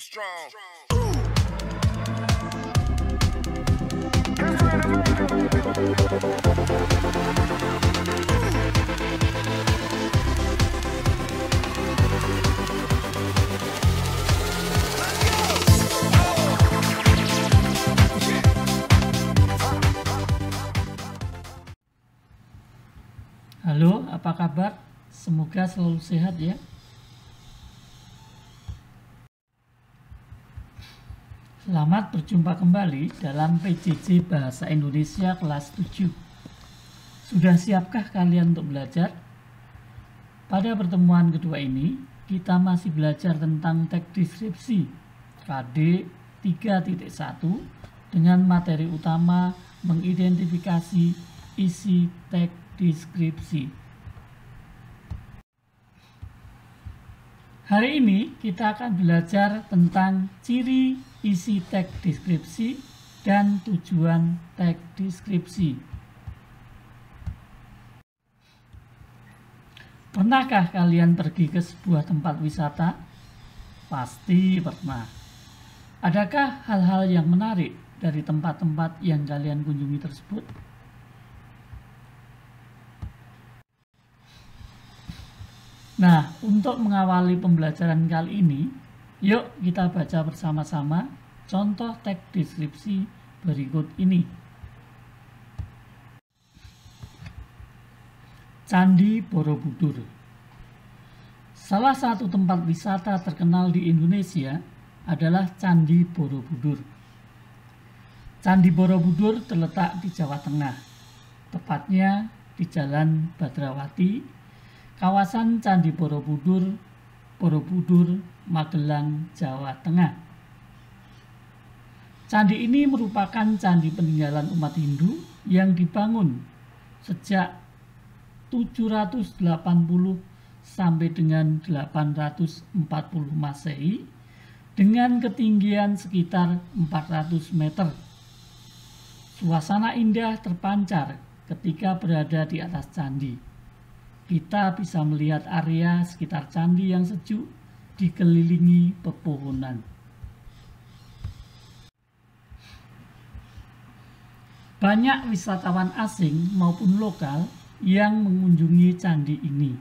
strong. Halo, apa kabar? Semoga selalu sehat ya. Selamat berjumpa kembali dalam PJJ Bahasa Indonesia kelas 7. Sudah siapkah kalian untuk belajar? Pada pertemuan kedua ini, kita masih belajar tentang teks deskripsi KD 3.1 dengan materi utama mengidentifikasi isi teks deskripsi. Hari ini kita akan belajar tentang ciri isi teks deskripsi dan tujuan teks deskripsi. Pernahkah kalian pergi ke sebuah tempat wisata? Pasti pernah. Adakah hal-hal yang menarik dari tempat-tempat yang kalian kunjungi tersebut? Nah, untuk mengawali pembelajaran kali ini, yuk kita baca bersama-sama contoh teks deskripsi berikut ini. Candi Borobudur. Salah satu tempat wisata terkenal di Indonesia adalah Candi Borobudur. Candi Borobudur terletak di Jawa Tengah, tepatnya di Jalan Badrawati, kawasan Candi Borobudur, Borobudur, Magelang, Jawa Tengah. Candi ini merupakan candi peninggalan umat Hindu yang dibangun sejak 780 sampai dengan 840 Masehi dengan ketinggian sekitar 400 meter. Suasana indah terpancar ketika berada di atas candi. Kita bisa melihat area sekitar candi yang sejuk dikelilingi pepohonan. Banyak wisatawan asing maupun lokal yang mengunjungi candi ini.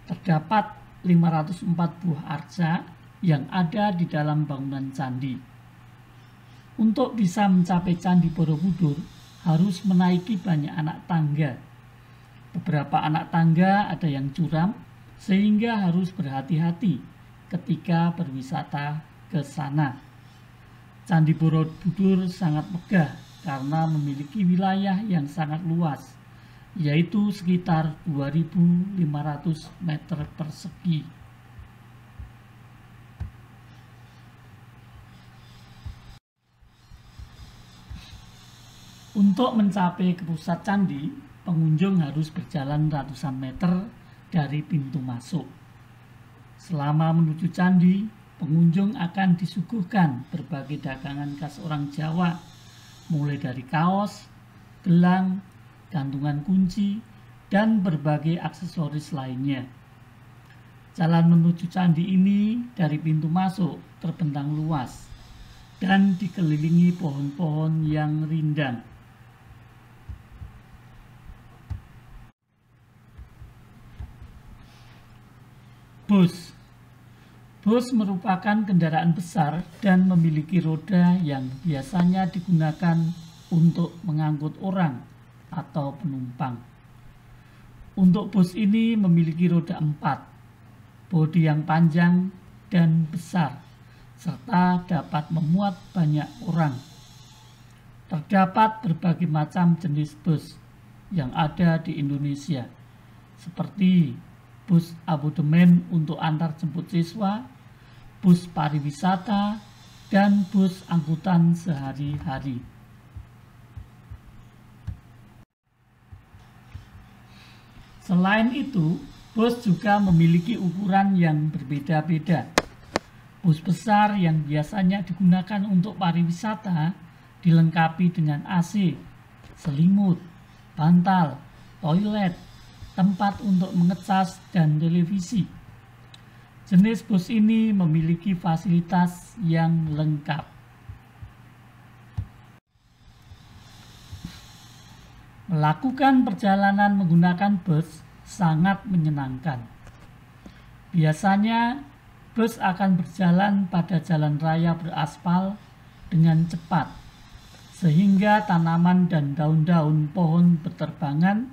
Terdapat 504 buah arca yang ada di dalam bangunan candi. Untuk bisa mencapai Candi Borobudur harus menaiki banyak anak tangga. Beberapa anak tangga ada yang curam, sehingga harus berhati-hati ketika berwisata ke sana. Candi Borobudur sangat megah karena memiliki wilayah yang sangat luas, yaitu sekitar 2.500 meter persegi. Untuk mencapai ke pusat candi, pengunjung harus berjalan ratusan meter dari pintu masuk. Selama menuju candi, pengunjung akan disuguhkan berbagai dagangan khas orang Jawa, mulai dari kaos, gelang, gantungan kunci, dan berbagai aksesoris lainnya. Jalan menuju candi ini dari pintu masuk terbentang luas dan dikelilingi pohon-pohon yang rindang. Bus merupakan kendaraan besar dan memiliki roda yang biasanya digunakan untuk mengangkut orang atau penumpang. Untuk bus ini memiliki roda 4, bodi yang panjang dan besar, serta dapat memuat banyak orang. Terdapat berbagai macam jenis bus yang ada di Indonesia, seperti bus abodemen untuk antar jemput siswa, bus pariwisata, dan bus angkutan sehari-hari. Selain itu, bus juga memiliki ukuran yang berbeda-beda. Bus besar yang biasanya digunakan untuk pariwisata dilengkapi dengan AC, selimut, bantal, toilet, tempat untuk mengecas, dan televisi. Jenis bus ini memiliki fasilitas yang lengkap. Melakukan perjalanan menggunakan bus sangat menyenangkan. Biasanya, bus akan berjalan pada jalan raya beraspal dengan cepat, sehingga tanaman dan daun-daun pohon berterbangan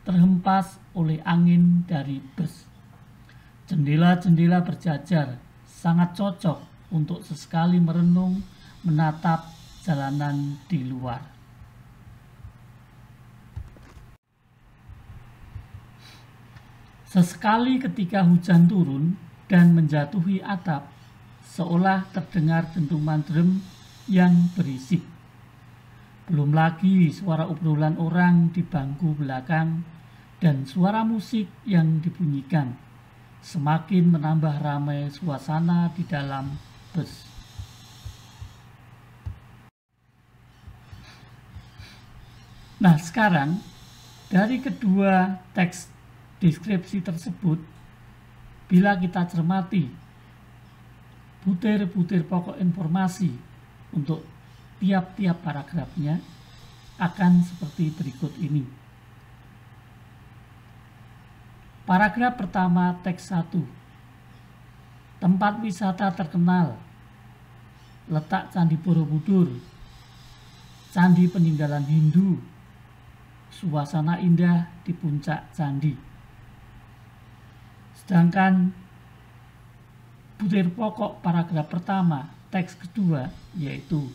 terhempas oleh angin dari bus. Jendela-jendela berjajar, sangat cocok untuk sesekali merenung menatap jalanan di luar. Sesekali ketika hujan turun dan menjatuhi atap, seolah terdengar dentuman drum yang berisik. Belum lagi suara obrolan orang di bangku belakang dan suara musik yang dibunyikan semakin menambah ramai suasana di dalam bus. Nah, sekarang dari kedua teks deskripsi tersebut, bila kita cermati butir-butir pokok informasi untuk tiap-tiap paragrafnya akan seperti berikut ini. Paragraf pertama teks 1. Tempat wisata terkenal. Letak Candi Borobudur. Candi peninggalan Hindu. Suasana indah di puncak candi. Sedangkan butir pokok paragraf pertama teks kedua yaitu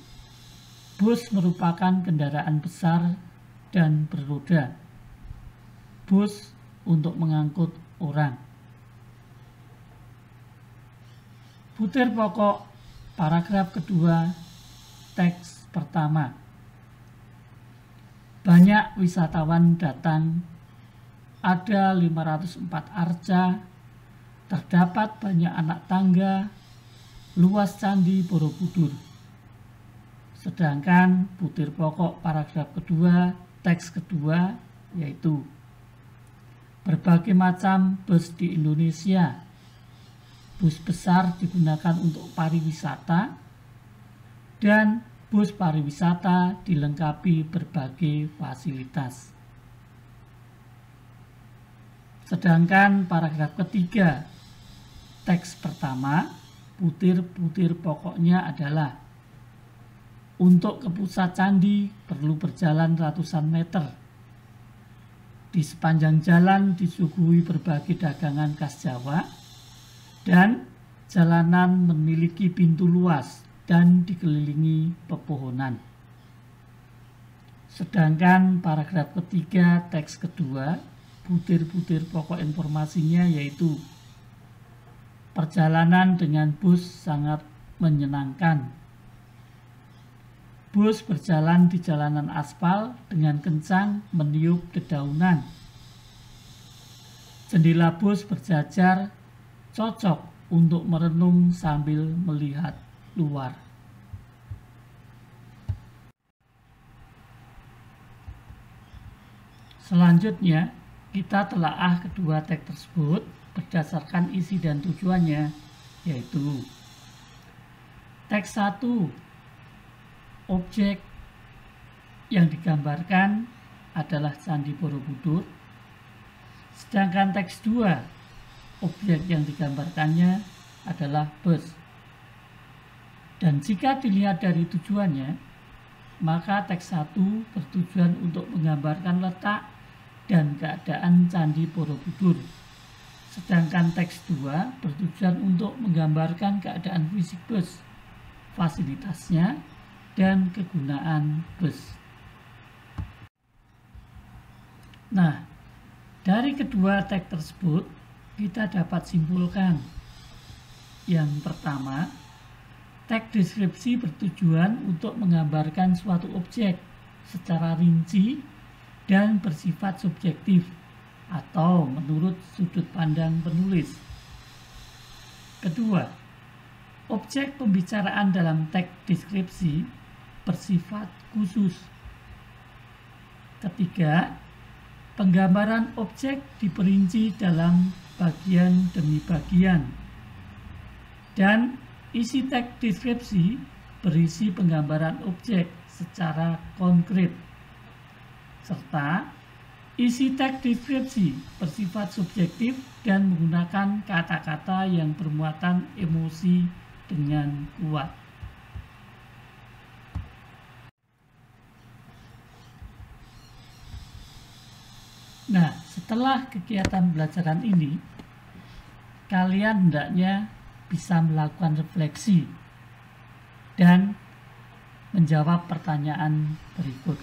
bus merupakan kendaraan besar dan beroda. Bus untuk mengangkut orang. Butir pokok paragraf kedua teks pertama. Banyak wisatawan datang, ada 504 arca, terdapat banyak anak tangga, luas Candi Borobudur. Sedangkan butir pokok paragraf kedua teks kedua yaitu berbagai macam bus di Indonesia. Bus besar digunakan untuk pariwisata dan bus pariwisata dilengkapi berbagai fasilitas. Sedangkan paragraf ketiga teks pertama, butir-butir pokoknya adalah untuk ke pusat candi perlu berjalan ratusan meter. Di sepanjang jalan disuguhi berbagai dagangan khas Jawa dan jalanan memiliki pintu luas dan dikelilingi pepohonan. Sedangkan paragraf ketiga teks kedua, butir-butir pokok informasinya yaitu perjalanan dengan bus sangat menyenangkan. Bus berjalan di jalanan aspal dengan kencang meniup dedaunan. Jendela bus berjajar, cocok untuk merenung sambil melihat luar. Selanjutnya, kita telaah kedua teks tersebut berdasarkan isi dan tujuannya, yaitu teks 1. Objek yang digambarkan adalah Candi Borobudur. Sedangkan teks 2, objek yang digambarkannya adalah bus. Dan jika dilihat dari tujuannya, maka teks 1 bertujuan untuk menggambarkan letak dan keadaan Candi Borobudur. Sedangkan teks 2 bertujuan untuk menggambarkan keadaan fisik bus, fasilitasnya, dan kegunaan bus. Nah, dari kedua teks tersebut kita dapat simpulkan. Yang pertama, teks deskripsi bertujuan untuk menggambarkan suatu objek secara rinci dan bersifat subjektif atau menurut sudut pandang penulis. Kedua, objek pembicaraan dalam teks deskripsi bersifat khusus. Ketiga, penggambaran objek diperinci dalam bagian demi bagian Dan isi teks deskripsi berisi penggambaran objek secara konkret, serta isi teks deskripsi bersifat subjektif dan menggunakan kata-kata yang bermuatan emosi dengan kuat. Nah, setelah kegiatan belajaran ini, kalian hendaknya bisa melakukan refleksi dan menjawab pertanyaan berikut.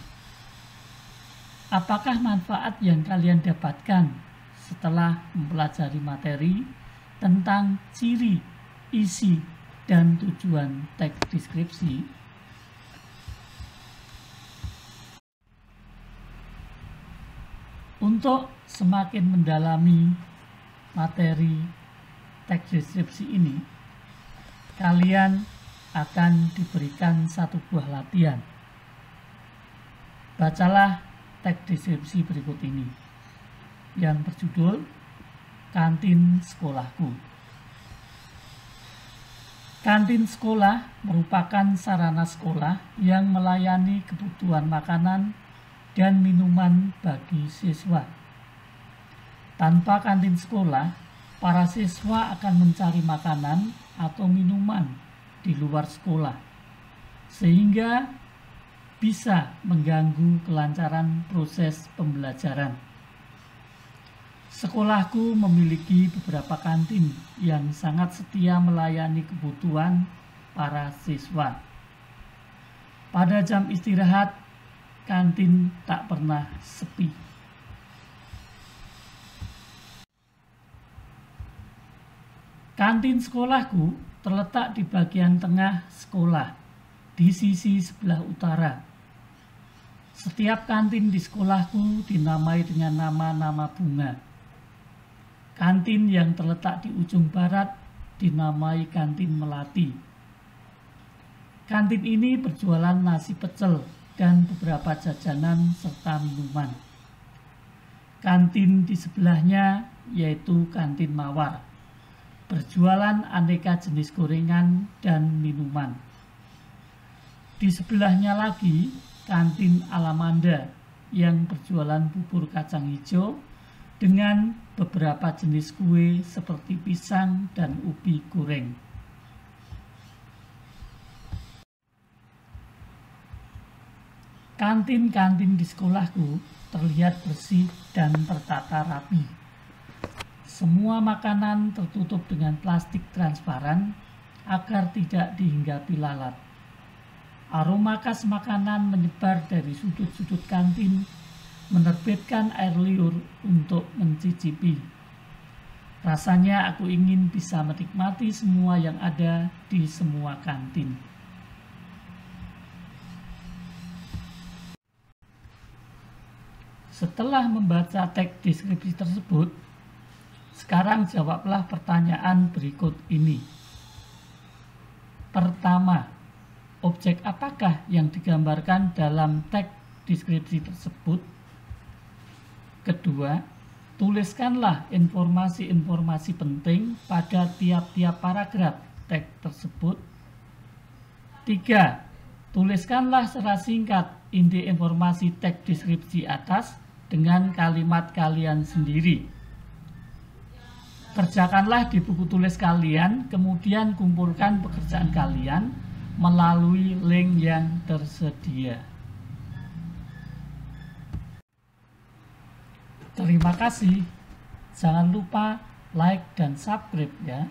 Apakah manfaat yang kalian dapatkan setelah mempelajari materi tentang ciri, isi, dan tujuan teks deskripsi? Untuk semakin mendalami materi teks deskripsi ini, kalian akan diberikan satu buah latihan. Bacalah teks deskripsi berikut ini yang berjudul Kantin Sekolahku. Kantin sekolah merupakan sarana sekolah yang melayani kebutuhan makanan dan minuman bagi siswa. Tanpa kantin sekolah, para siswa akan mencari makanan atau minuman di luar sekolah, sehingga bisa mengganggu kelancaran proses pembelajaran. Sekolahku memiliki beberapa kantin yang sangat setia melayani kebutuhan para siswa. Pada jam istirahat, kantin tak pernah sepi. Kantin sekolahku terletak di bagian tengah sekolah, di sisi sebelah utara. Setiap kantin di sekolahku dinamai dengan nama-nama bunga. Kantin yang terletak di ujung barat dinamai Kantin Melati. Kantin ini berjualan nasi pecel dan beberapa jajanan serta minuman. Kantin di sebelahnya yaitu Kantin Mawar, berjualan aneka jenis gorengan dan minuman. Di sebelahnya lagi Kantin Alamanda yang berjualan bubur kacang hijau dengan beberapa jenis kue seperti pisang dan ubi goreng. Kantin-kantin di sekolahku terlihat bersih dan tertata rapi. Semua makanan tertutup dengan plastik transparan agar tidak dihinggapi lalat. Aroma khas makanan menyebar dari sudut-sudut kantin, menerbitkan air liur untuk mencicipi. Rasanya aku ingin bisa menikmati semua yang ada di semua kantin. Setelah membaca teks deskripsi tersebut, sekarang jawablah pertanyaan berikut ini. Pertama, objek apakah yang digambarkan dalam teks deskripsi tersebut? Kedua, tuliskanlah informasi-informasi penting pada tiap-tiap paragraf teks tersebut. Tiga, tuliskanlah secara singkat inti informasi teks deskripsi atas dengan kalimat kalian sendiri. Kerjakanlah di buku tulis kalian, kemudian kumpulkan pekerjaan kalian melalui link yang tersedia. Terima kasih. Jangan lupa like dan subscribe ya.